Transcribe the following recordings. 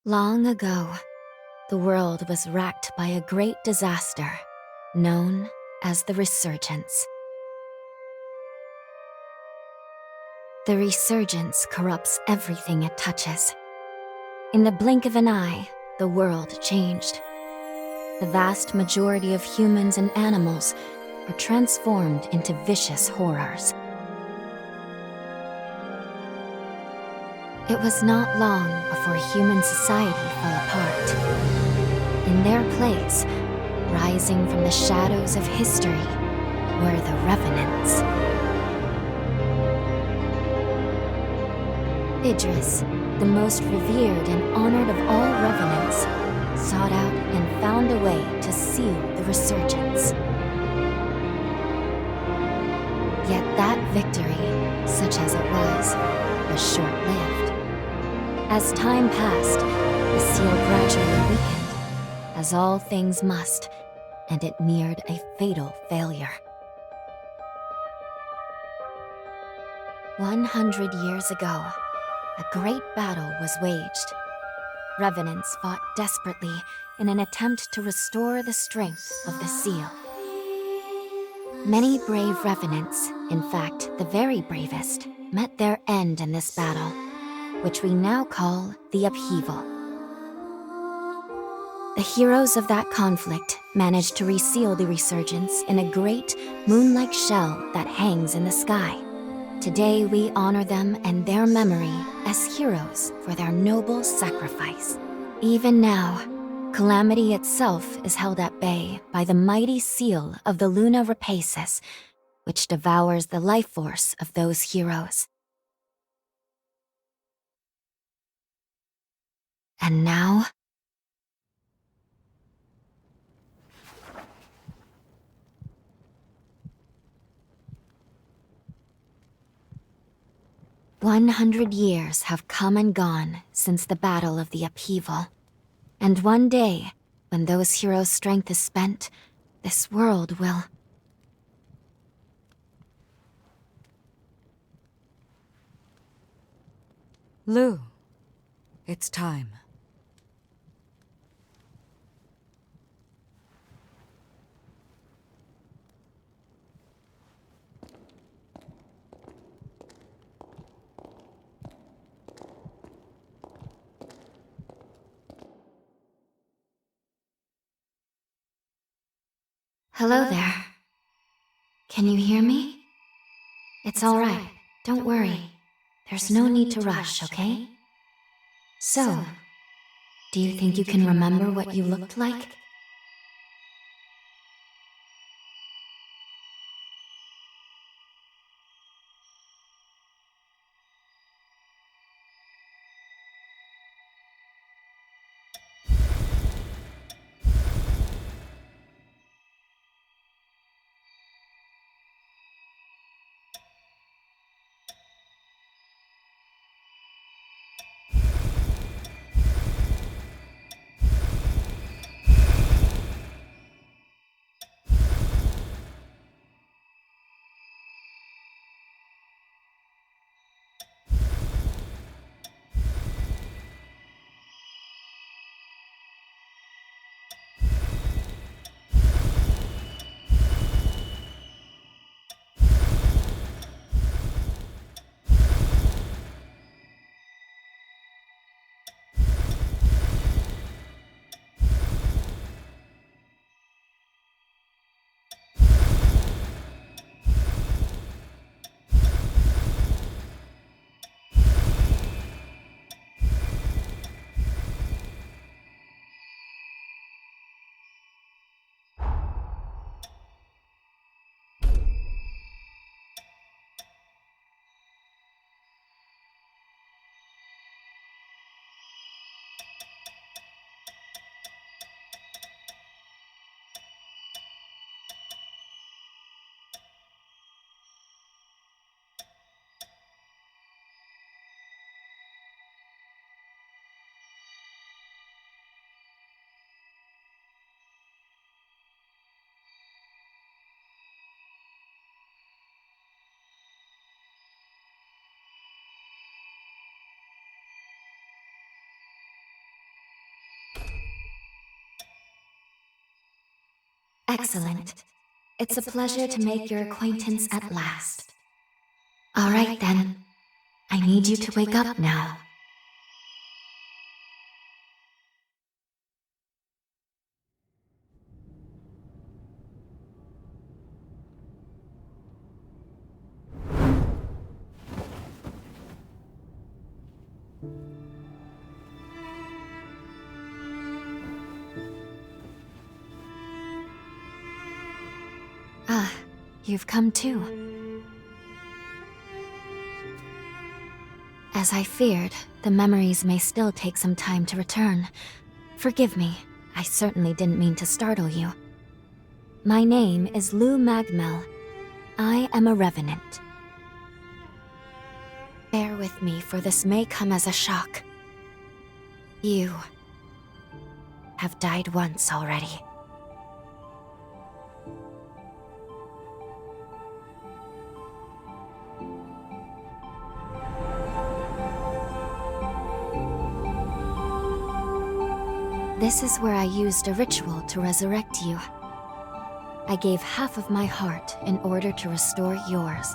Long ago, the world was racked by a great disaster known as the Resurgence. The Resurgence corrupts everything it touches. In the blink of an eye, the world changed. The vast majority of humans and animals were transformed into vicious horrors. It was not long before human society fell apart. In their place, rising from the shadows of history, were the Revenants. Idris, the most revered and honored of all Revenants, sought out and found a way to seal the Resurgence. Yet that victory, such as it was short-lived. As time passed, the seal gradually weakened, as all things must, and it neared a fatal failure. 100 years ago, a great battle was waged. Revenants fought desperately in an attempt to restore the strength of the seal. Many brave Revenants, in fact the very bravest, met their end in this battle, which we now call the upheaval. The heroes of that conflict managed to reseal the Resurgence in a great, moon-like shell that hangs in the sky. Today we honor them and their memory as heroes for their noble sacrifice. Even now, calamity itself is held at bay by the mighty seal of the Luna Rapacis, which devours the life force of those heroes. And now, "100 years have come and gone since the battle of the upheaval. And one day, when those heroes' strength is spent, this world will..." Lou, it's time. Hello there. Can you hear me? It's all right. Don't worry. There's no need to rush, okay? So, do you think you can remember what you looked like? Excellent. It's a pleasure to make your acquaintance at last. All right then. I need you to wake up now. Ah, you've come too. As I feared, the memories may still take some time to return. Forgive me, I certainly didn't mean to startle you. My name is Lou Magmel. I am a Revenant. Bear with me, for this may come as a shock. You have died once already. This is where I used a ritual to resurrect you. I gave half of my heart in order to restore yours.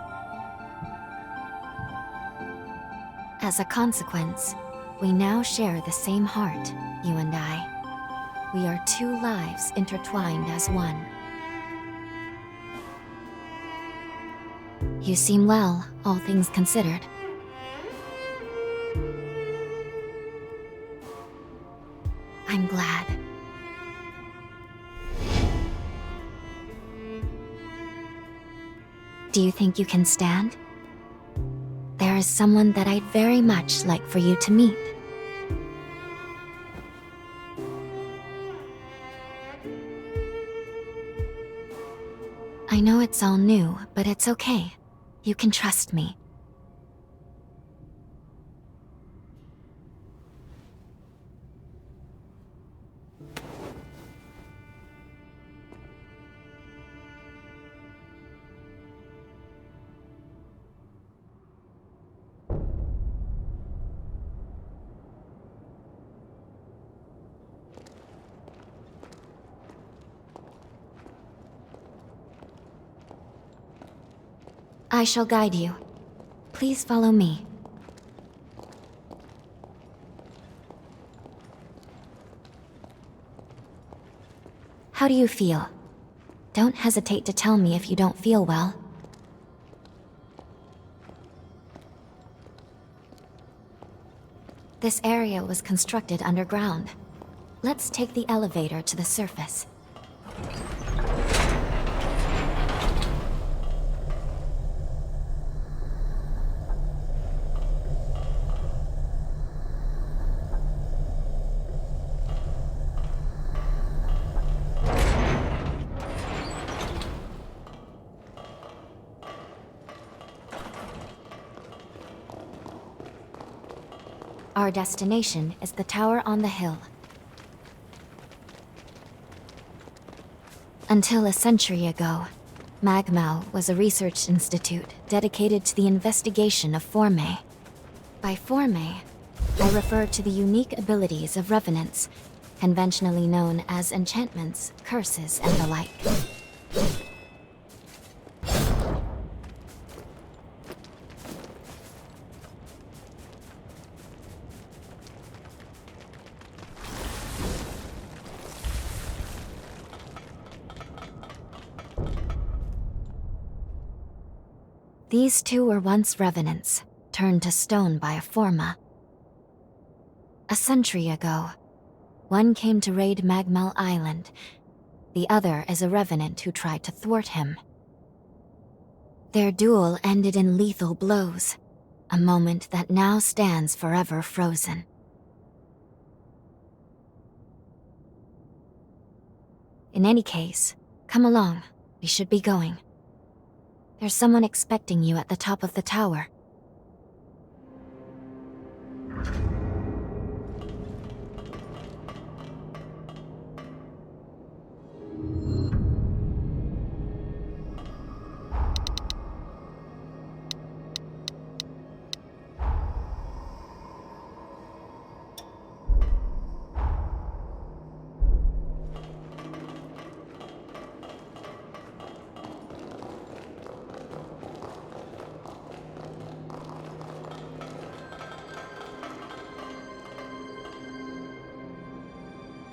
As a consequence, we now share the same heart, you and I. We are two lives intertwined as one. You seem well, all things considered. I'm glad. Do you think you can stand? There is someone that I'd very much like for you to meet. I know it's all new, but it's okay. You can trust me. I shall guide you. Please follow me. How do you feel? Don't hesitate to tell me if you don't feel well. This area was constructed underground. Let's take the elevator to the surface. Our destination is the tower on the hill. Until a century ago, Magmau was a research institute dedicated to the investigation of Forme. By Forme, I refer to the unique abilities of Revenants, conventionally known as enchantments, curses, and the like. These two were once Revenants, turned to stone by a Forma. A century ago, one came to raid Magmel Island. The other is a Revenant who tried to thwart him. Their duel ended in lethal blows, a moment that now stands forever frozen. In any case, come along. We should be going. There's someone expecting you at the top of the tower.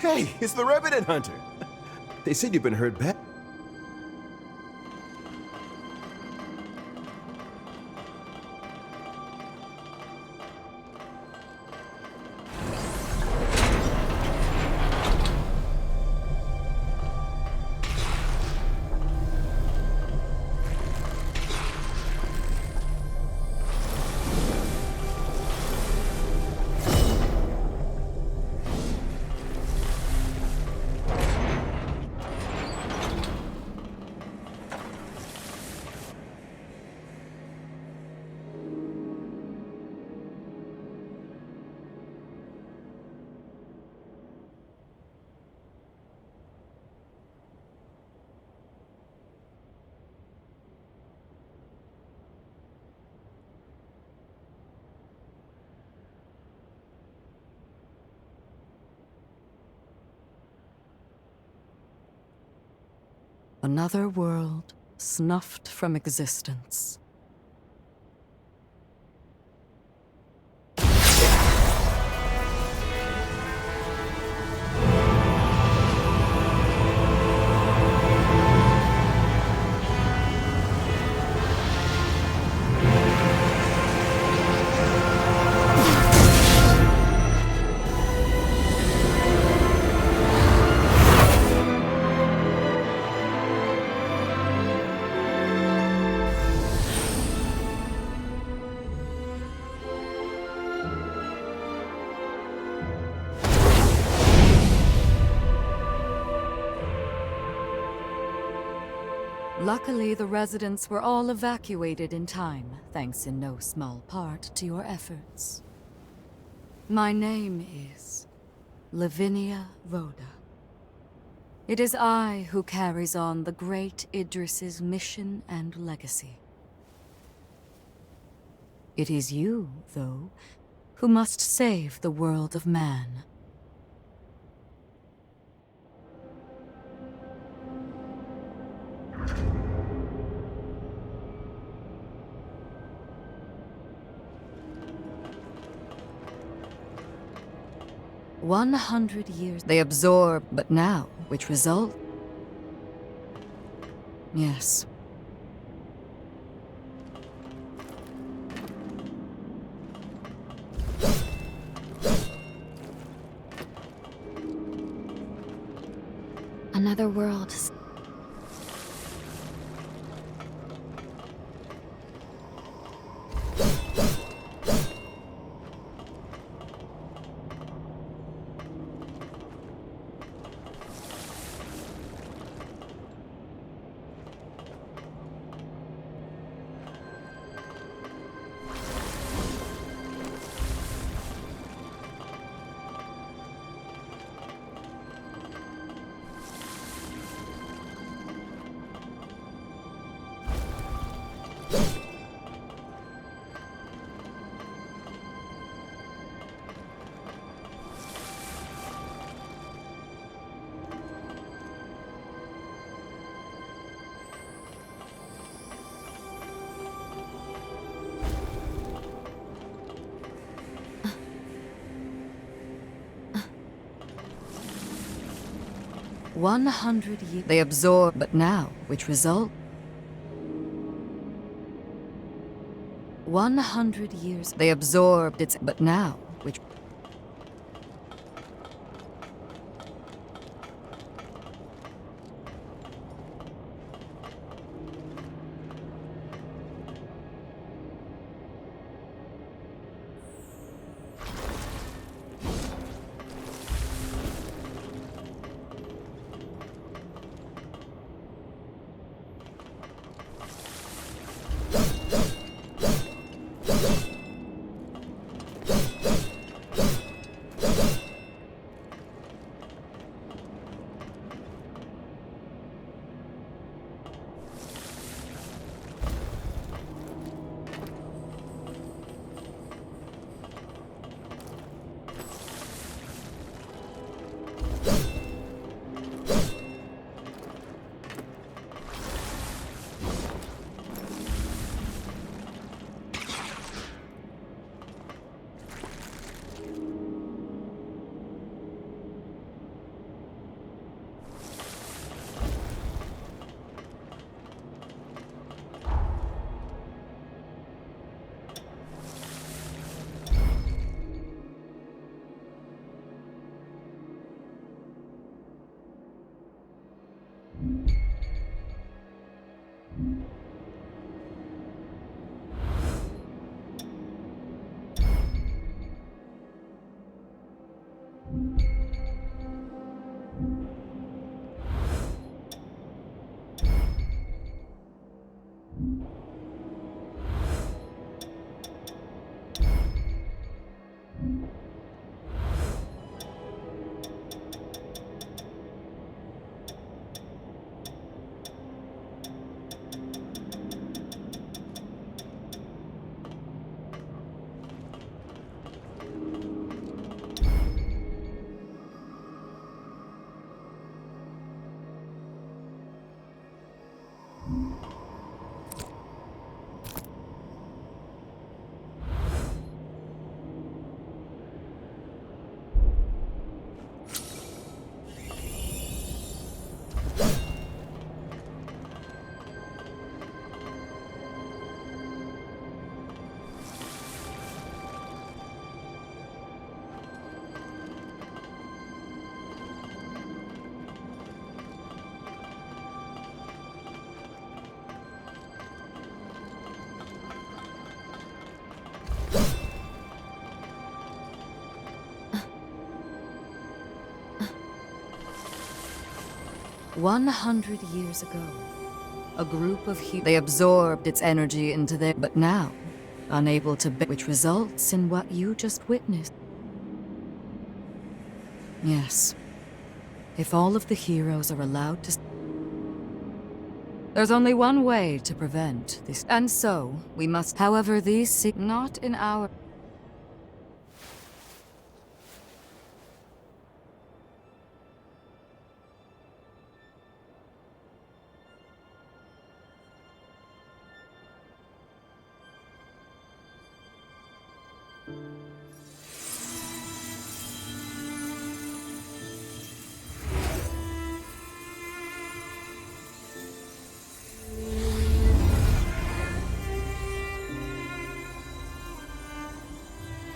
Hey, it's the Revenant Hunter. They said you've been hurt bad. Another world snuffed from existence. Luckily, the residents were all evacuated in time, thanks in no small part to your efforts. My name is Lavinia Rhoda. It is I who carries on the great Idris's mission and legacy. It is you, though, who must save the world of man. $100 they absorb, but now, which result? Yes. Another world. $100 they absorb, but now, which result? 100 years they absorbed its, but now, which... 100 years ago, a group of they absorbed its energy into their... But now, unable to... which results in what you just witnessed. Yes. If all of the heroes are allowed to... There's only one way to prevent this. And so, we must... However, these... Not in our...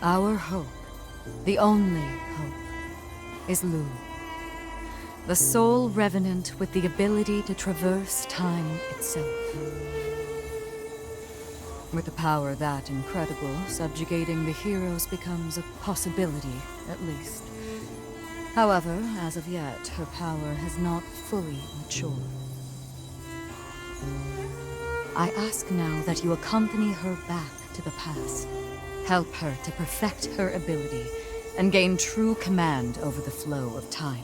Our hope, the only hope, is Luna, the sole Revenant with the ability to traverse time itself. With a power that incredible, subjugating the heroes becomes a possibility, at least. However, as of yet, her power has not fully matured. I ask now that you accompany her back to the past. Help her to perfect her ability and gain true command over the flow of time.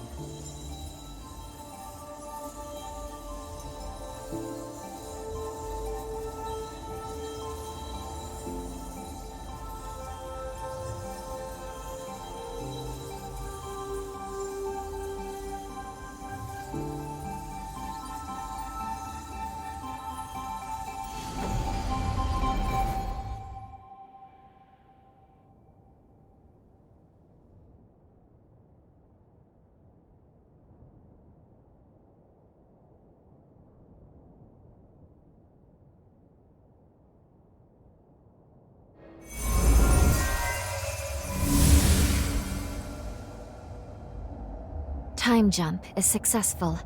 Time jump is successful.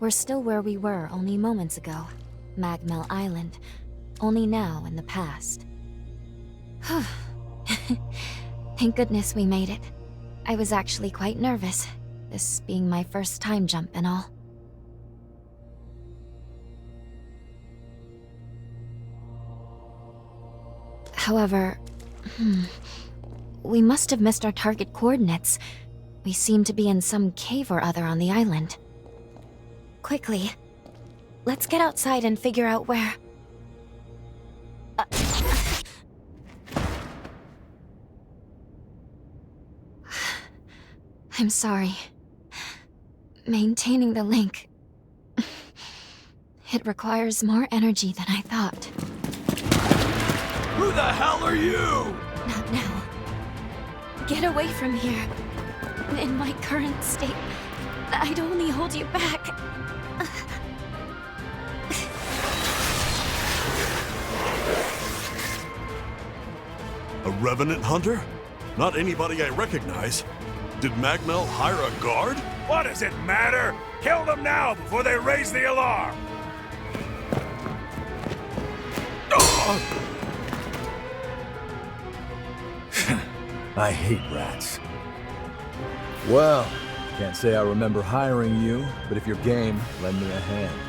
We're still where we were only moments ago. Magmel Island. Only now in the past. Thank goodness we made it. I was actually quite nervous, this being my first time jump and all. However, we must have missed our target coordinates. We seem to be in some cave or other on the island. Quickly, let's get outside and figure out where... I'm sorry. Maintaining the link... It requires more energy than I thought. Who the hell are you? Not now. Get away from here. In my current state, I'd only hold you back. A Revenant hunter? Not anybody I recognize. Did Magmel hire a guard? What does it matter? Kill them now before they raise the alarm! I hate rats. Well, can't say I remember hiring you, but if you're game, lend me a hand.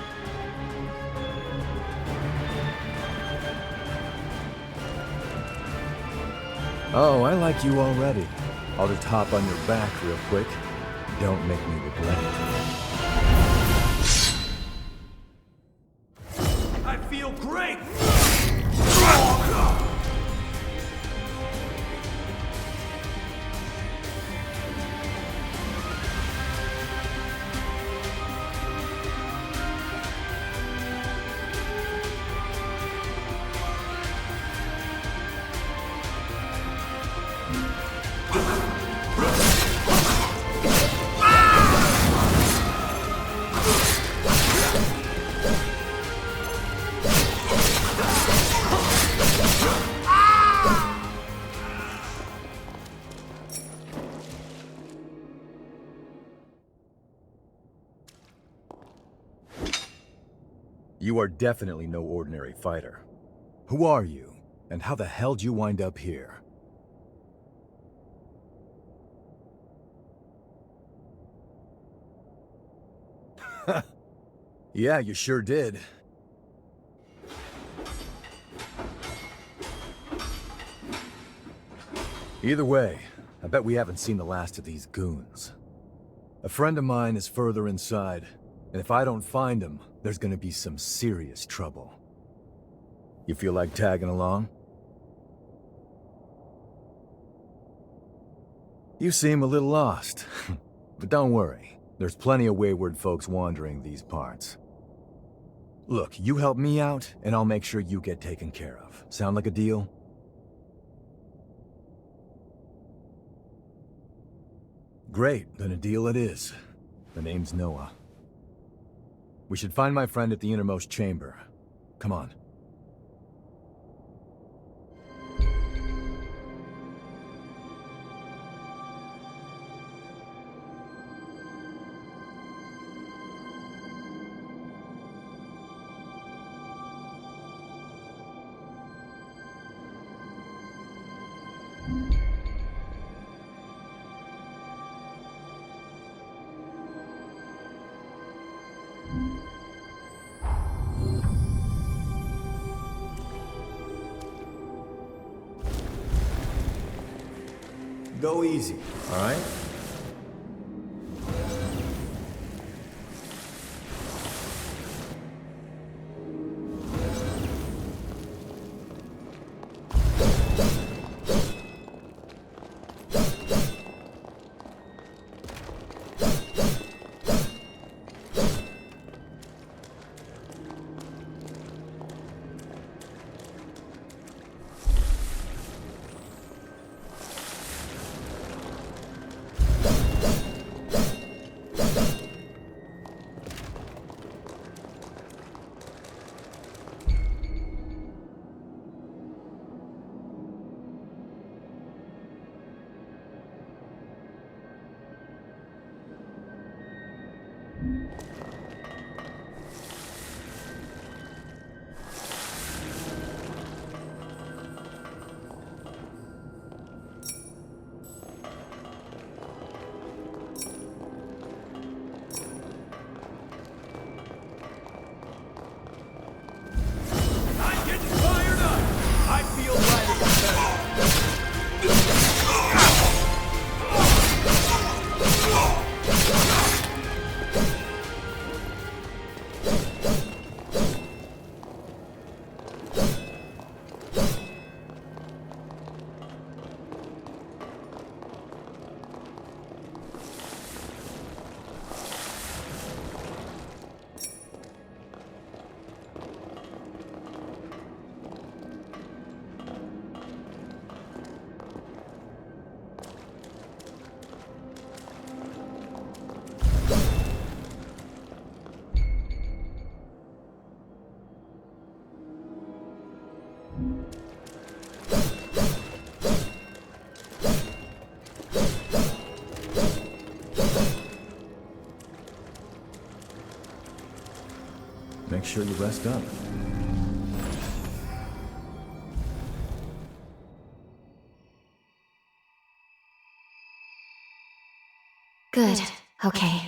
Oh, I like you already. I'll just hop on your back real quick. Don't make me regret it. I feel great! You are definitely no ordinary fighter. Who are you, and how the hell did you wind up here? Yeah, you sure did. Either way, I bet we haven't seen the last of these goons. A friend of mine is further inside, and if I don't find him, there's gonna be some serious trouble. You feel like tagging along? You seem a little lost, but don't worry. There's plenty of wayward folks wandering these parts. Look, you help me out, and I'll make sure you get taken care of. Sound like a deal? Great, then a deal it is. The name's Noah. We should find my friend at the innermost chamber. Come on. Go easy, all right? Make sure you rest up. Good. Okay.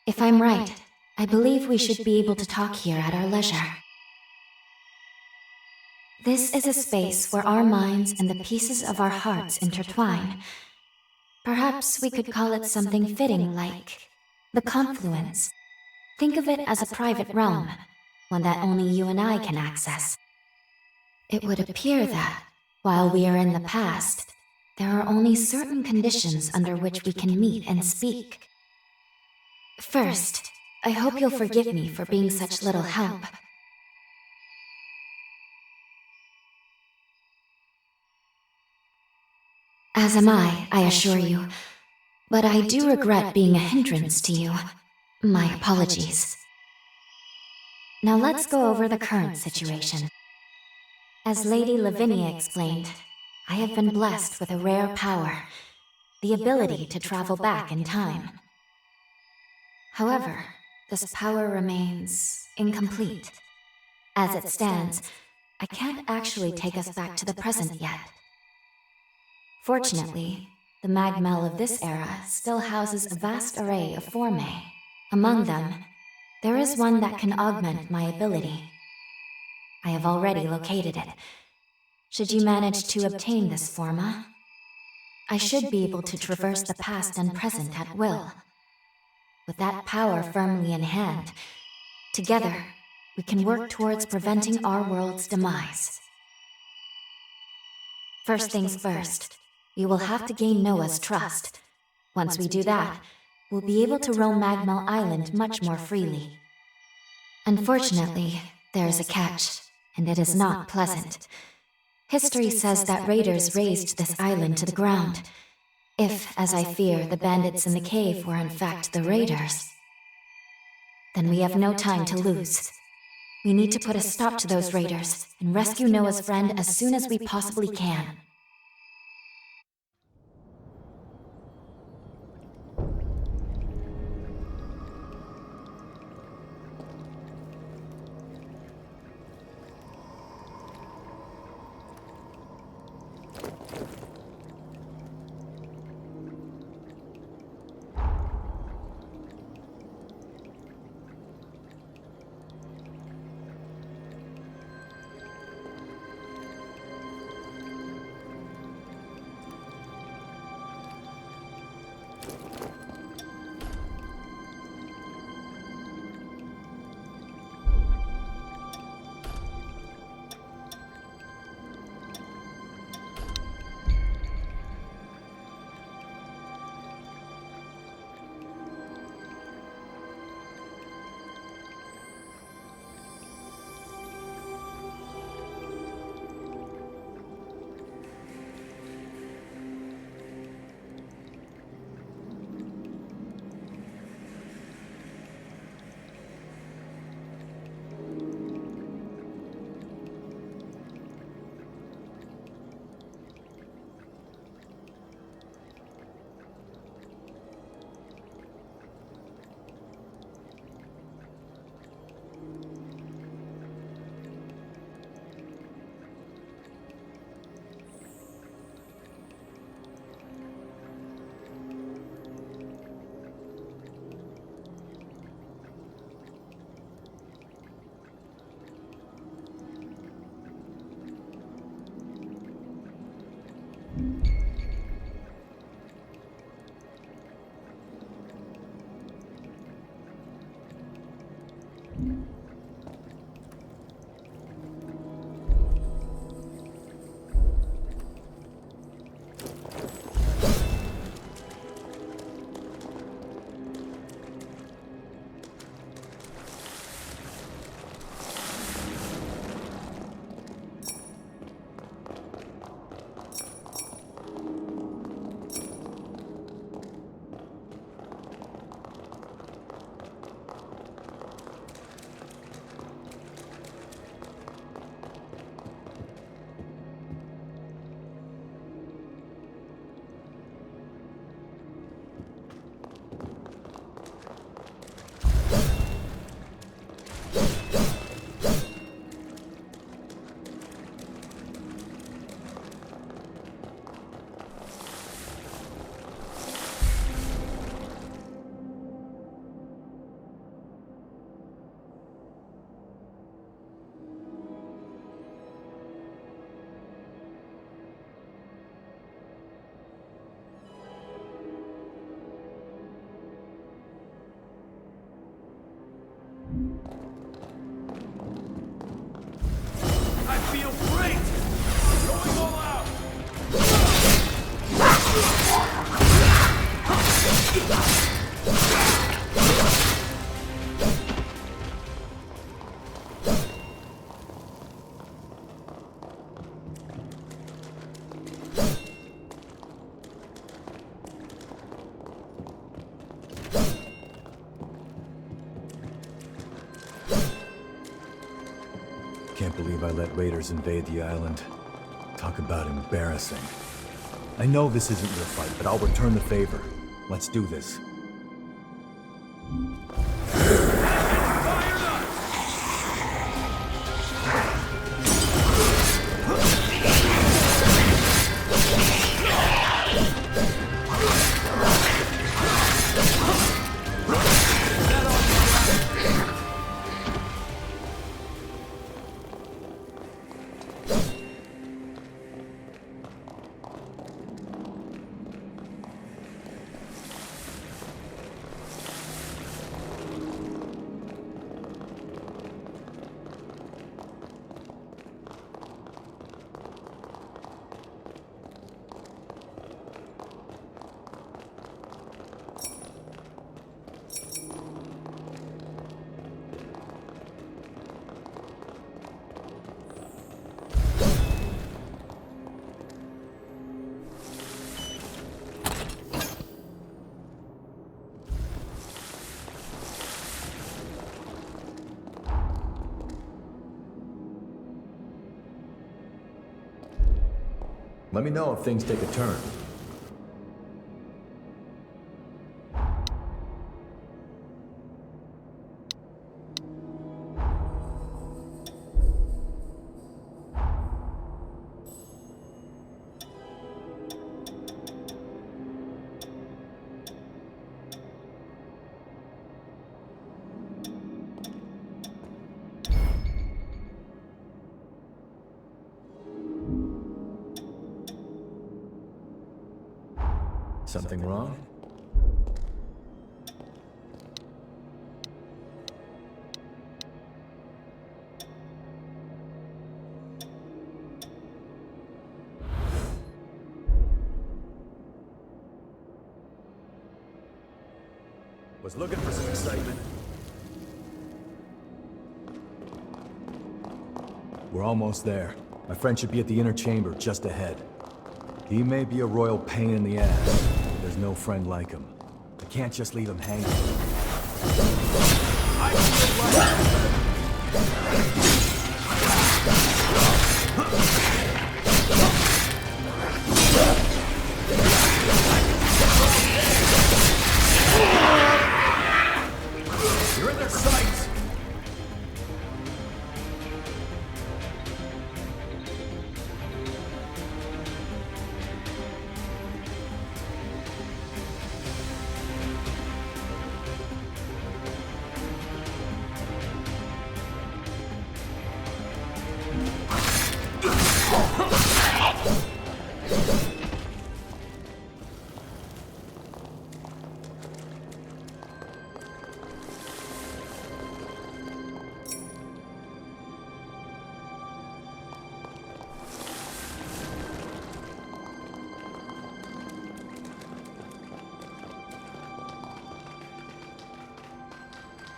If I'm right, I believe we should be able to talk here at our leisure. This is a space where our minds and the pieces of our hearts intertwine. Perhaps we could call it something fitting like the confluence. Think of it as a private realm, one that only you and I can access. It would appear that, while we are in the past, there are only certain conditions under which we can meet and speak. First, I hope you'll forgive me for being such little help. As am I assure you. But I do regret being a hindrance to you. My apologies. Now let's go over the current situation. As Lady Lavinia explained, I have been blessed with a rare power, the ability to travel back in time. However, this power remains incomplete. As it stands, I can't actually take us back to the present yet. Fortunately, the magmel of this era still houses a vast array of formae, Among them, there is one that can augment my ability. I have already located it. Should you manage to obtain this forma, I should be able to traverse the past and present at will. With that power firmly in hand, together, we can work towards preventing our world's demise. First things first, we will have to gain Noah's trust. Once we do that, we'll be able to roam Magmel Island much more freely. Unfortunately, there is a catch, and it is not pleasant. History says that raiders razed this island to the ground. If, as I fear, the bandits in the cave were in fact the raiders, then we have no time to lose. We need to put a stop to those raiders and rescue Noah's friend as soon as we possibly can. Can't believe I let raiders invade the island. Talk about embarrassing. I know this isn't your fight, but I'll return the favor. Let's do this. Let me know if things take a turn. Something wrong? Was looking for some excitement. We're almost there. My friend should be at the inner chamber just ahead. He may be a royal pain in the ass. There's no friend like him. I can't just leave him hanging. You're in their sights!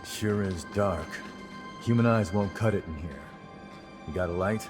Sure is dark. Human eyes won't cut it in here. You got a light?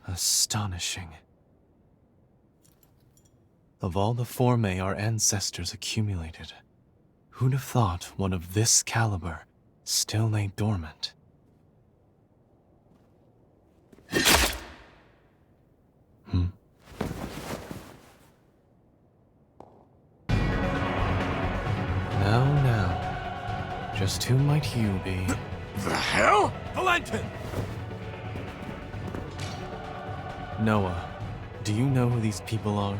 Astonishing. Of all the formae our ancestors accumulated, who'd have thought one of this caliber still lay dormant? Now, just who might you be? The hell? Valentin! Noah, do you know who these people are?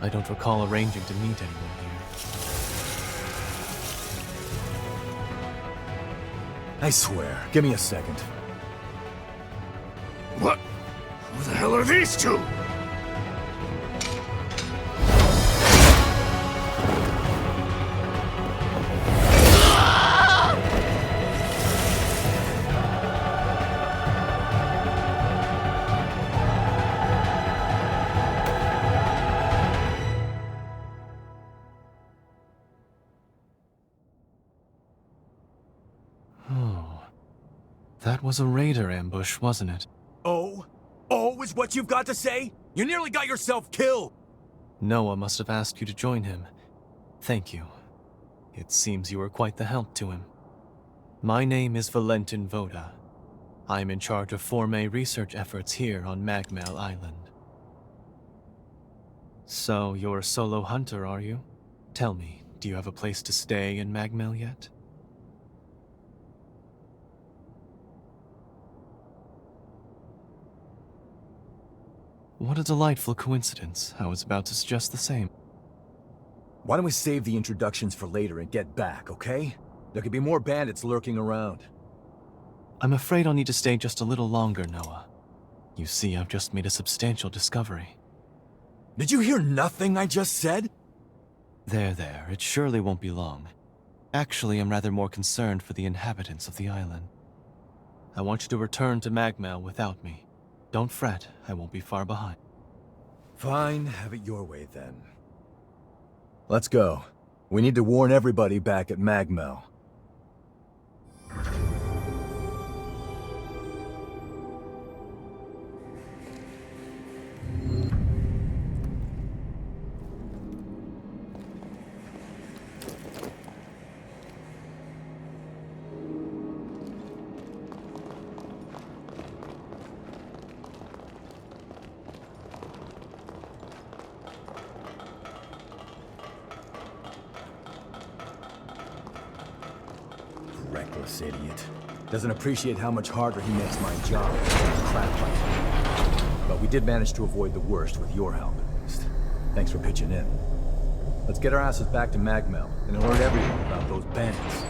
I don't recall arranging to meet anyone here. I swear. Give me a second. What? Who the hell are these two? That was a raider ambush, wasn't it? Oh? Oh is what you've got to say? You nearly got yourself killed! Noah must have asked you to join him. Thank you. It seems you were quite the help to him. My name is Valentin Voda. I'm in charge of formae research efforts here on Magmel Island. So, you're a solo hunter, are you? Tell me, do you have a place to stay in Magmel yet? What a delightful coincidence. I was about to suggest the same. Why don't we save the introductions for later and get back, okay? There could be more bandits lurking around. I'm afraid I'll need to stay just a little longer, Noah. You see, I've just made a substantial discovery. Did you hear nothing I just said? There, it surely won't be long. Actually, I'm rather more concerned for the inhabitants of the island. I want you to return to Magmel without me. Don't fret, I won't be far behind. Fine, have it your way then. Let's go. We need to warn everybody back at Magmel. Reckless idiot. Doesn't appreciate how much harder he makes my job. Crap like that. But we did manage to avoid the worst with your help, at least. Thanks for pitching in. Let's get our asses back to Magmel and alert everyone about those bandits.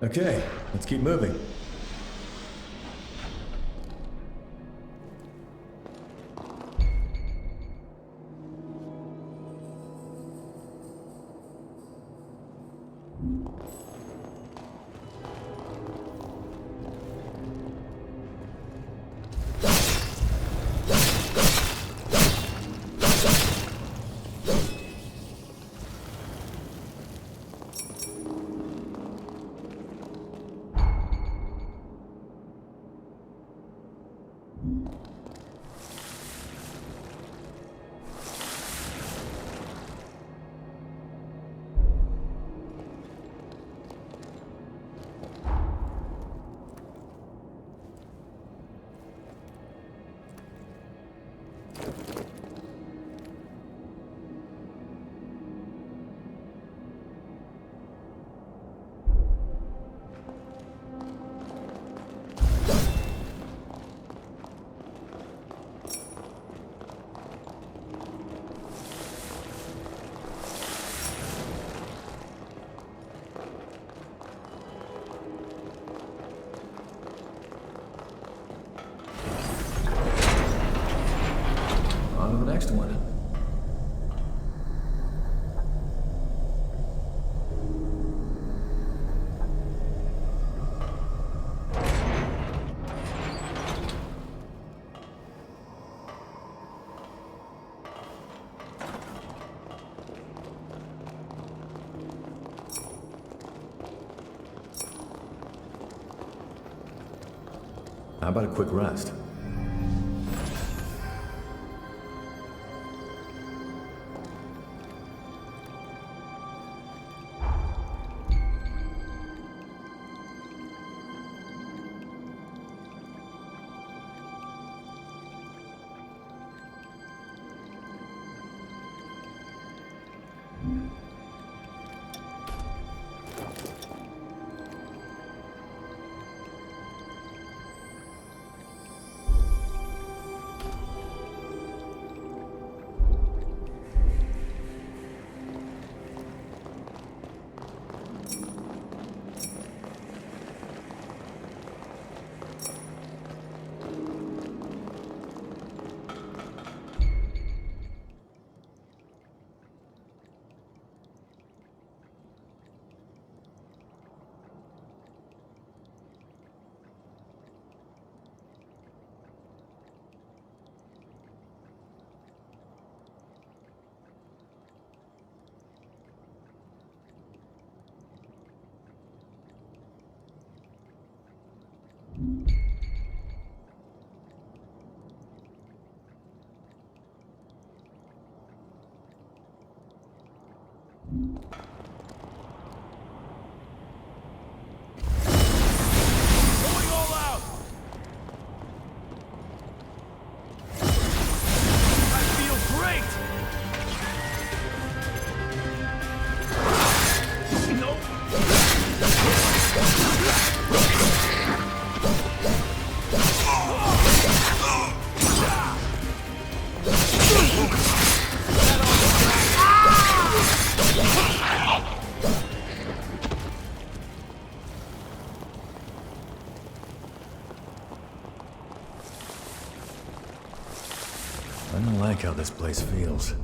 Okay, let's keep moving. On to the next one. How about a quick rest? Going all out! I feel great! Nope. like how this place feels.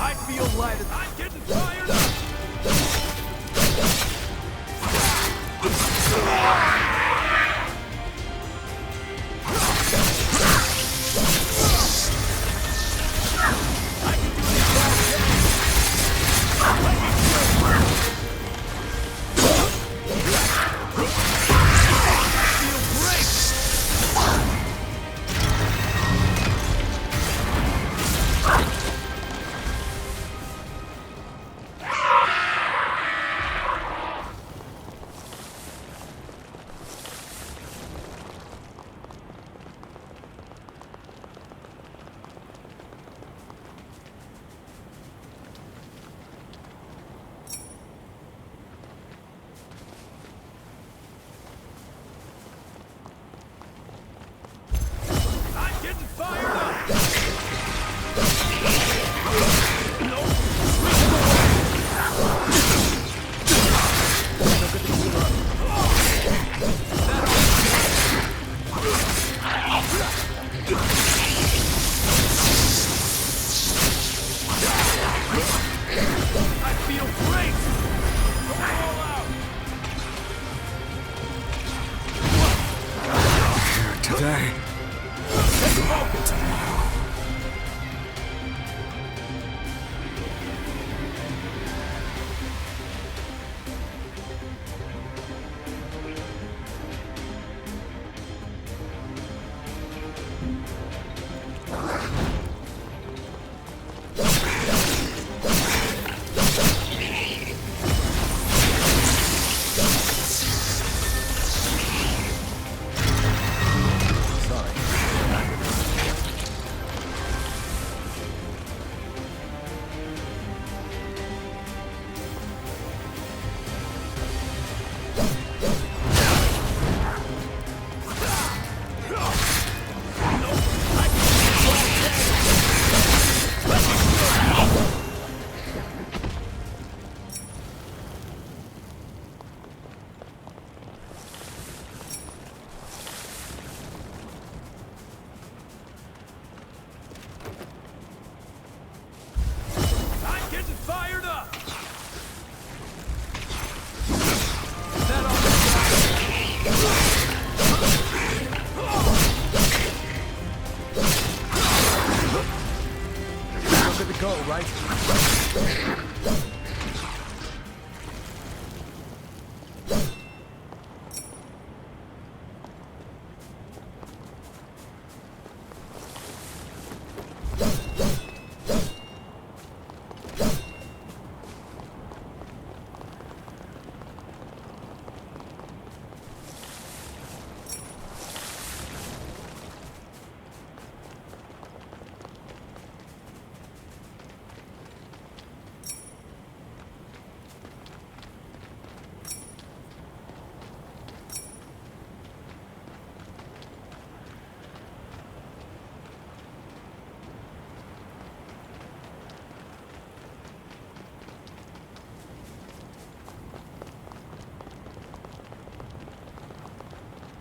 I feel lighter. I'm getting fired up!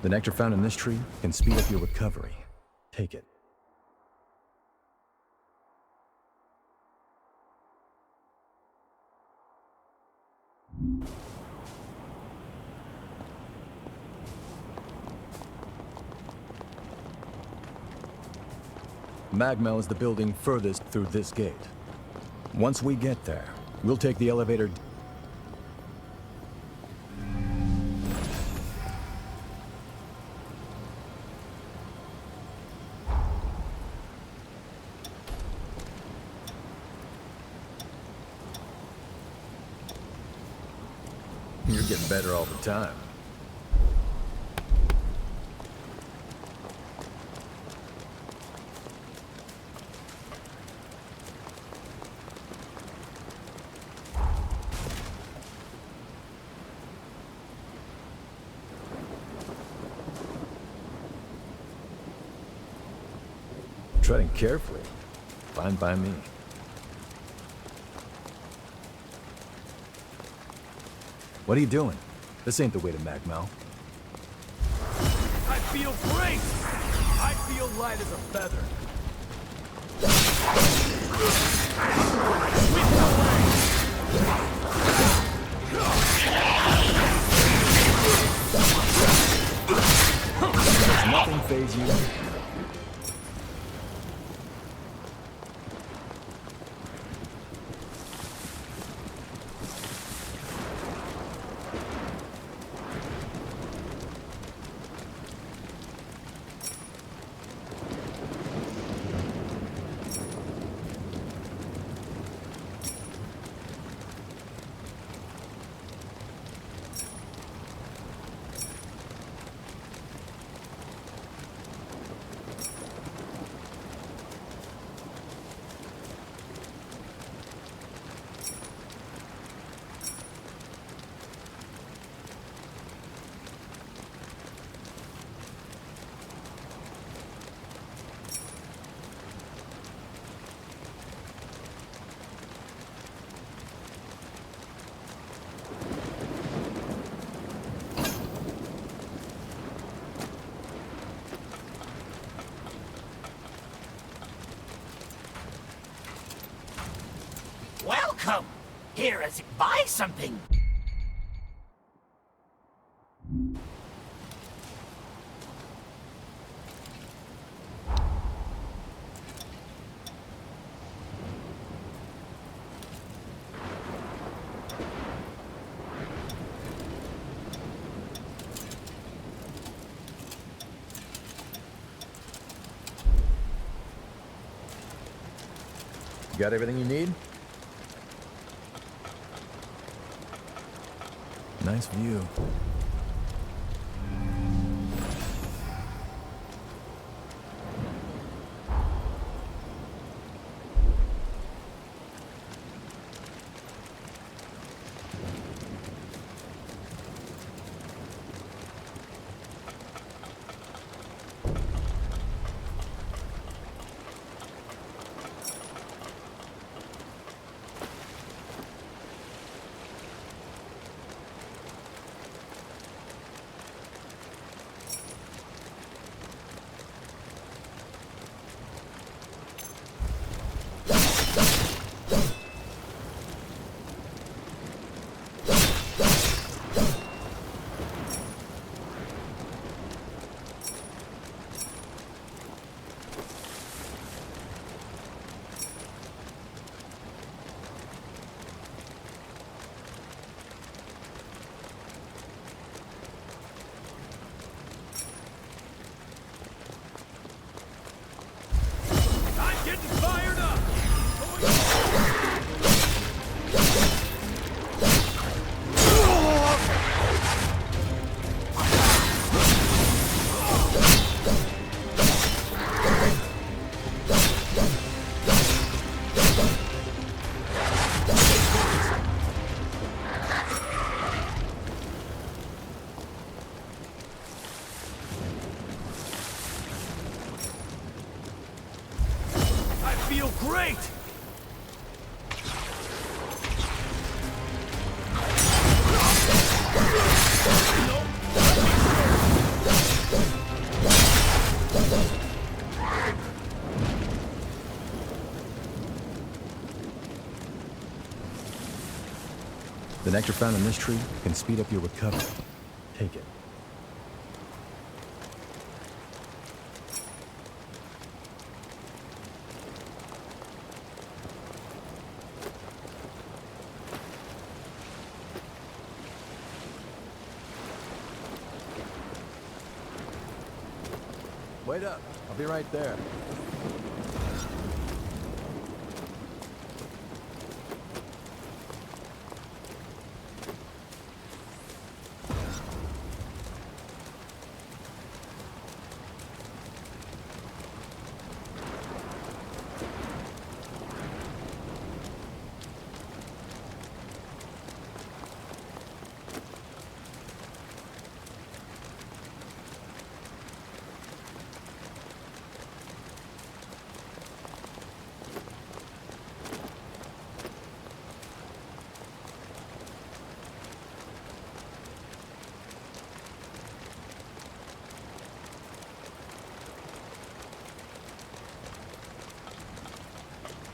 The nectar found in this tree can speed up your recovery. Take it. Magmel is the building furthest through this gate. Once we get there, we'll take the elevator. You're getting better all the time. treading carefully. Fine by me. What are you doing? This ain't the way to Magmel. I feel great! I feel light as a feather. Does nothing faze you? Welcome! Here as buy something! You got everything you need? Nice view. feel great! The nectar found in this tree can speed up your recovery. Take it. Wait up. I'll be right there.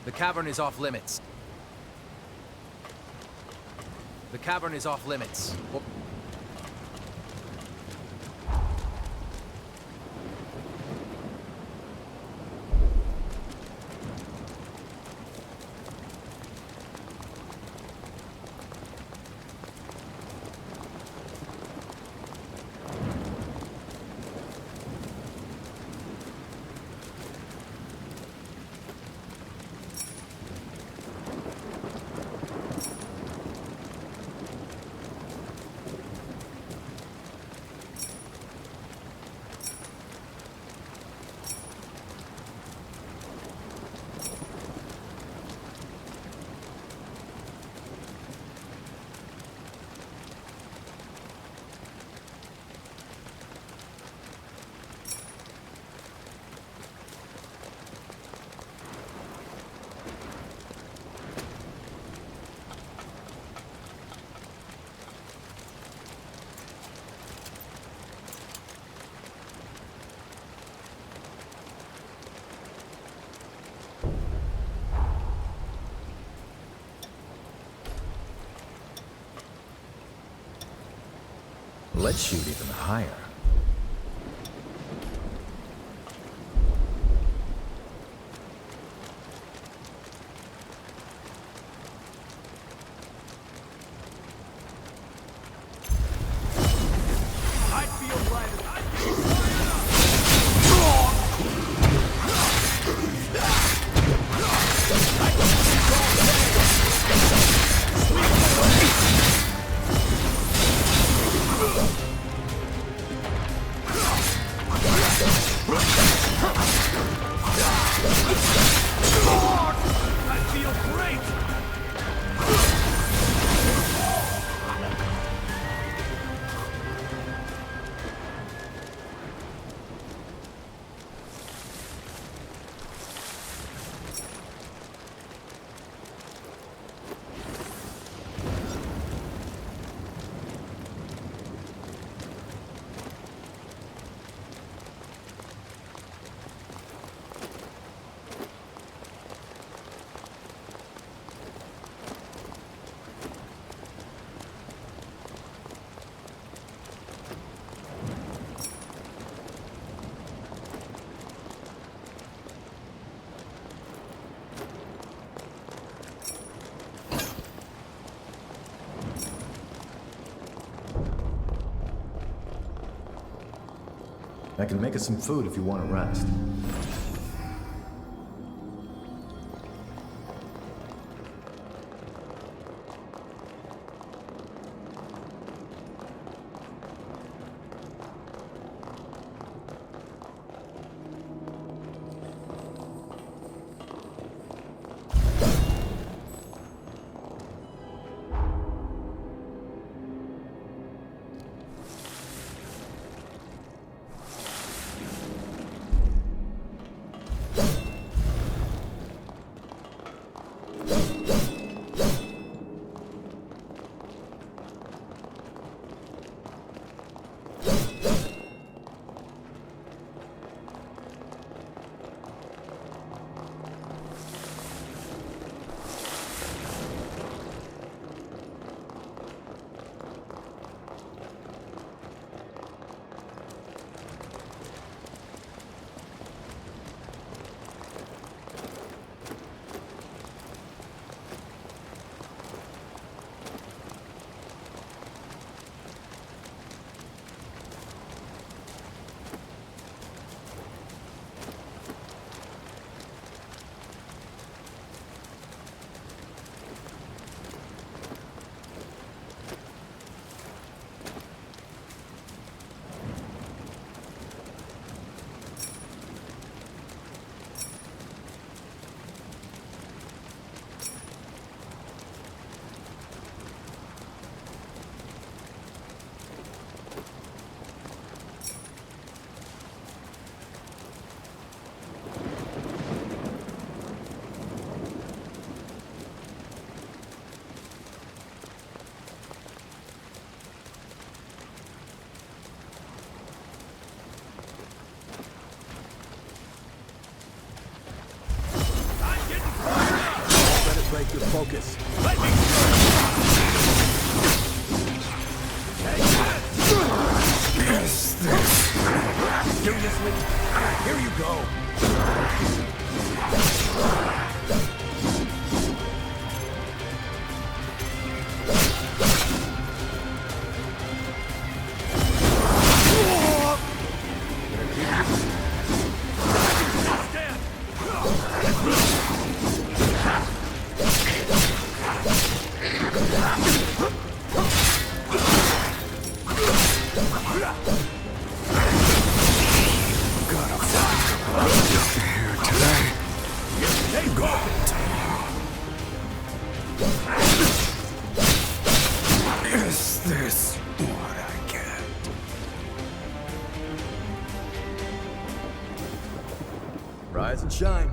The cavern is off limits. The cavern is off limits. Let's shoot even higher. I feel lighter. I feel fired up. I feel great. I can make us some food if you want to rest. break your focus. Let me show Seriously? Here you go. Is this what I get? Rise and shine.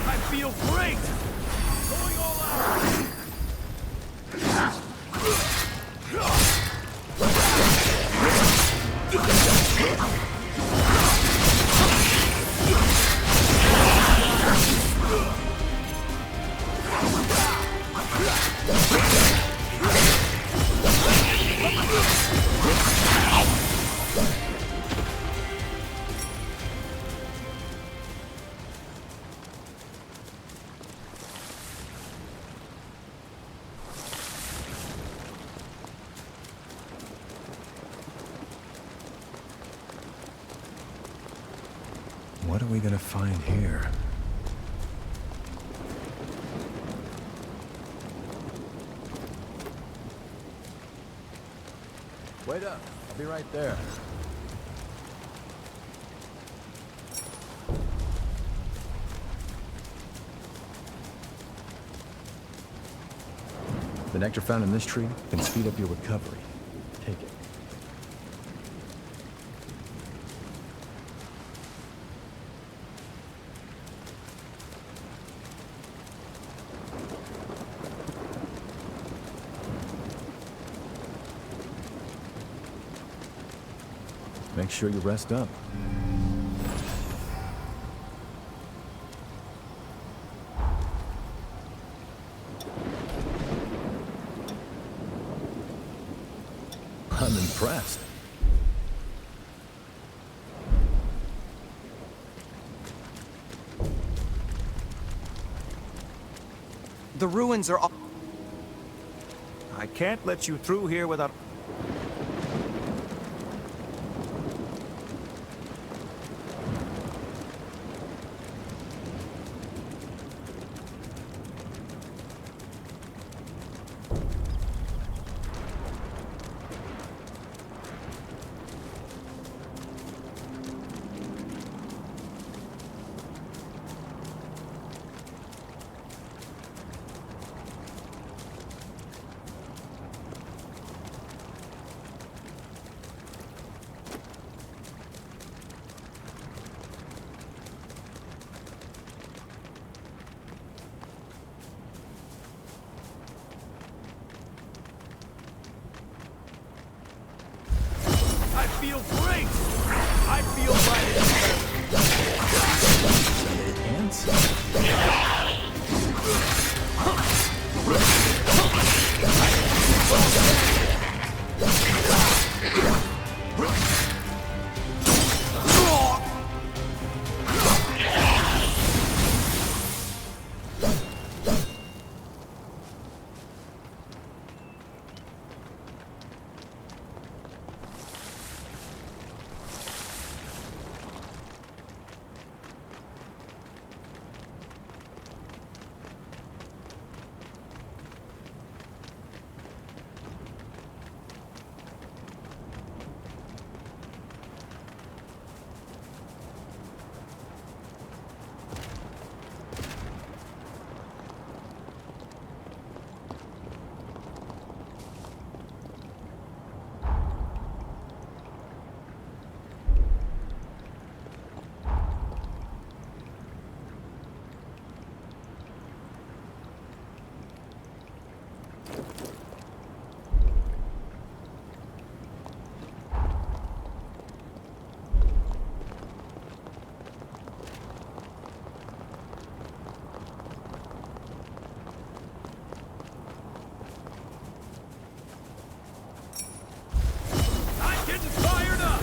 I feel great! Going all out! What are we gonna find here? Wait up. I'll be right there. The nectar found in this tree can speed up your recovery. Take it. Make sure you rest up. I'm impressed. The ruins are all... I can't let you through here without... I'm getting fired up!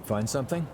Find something?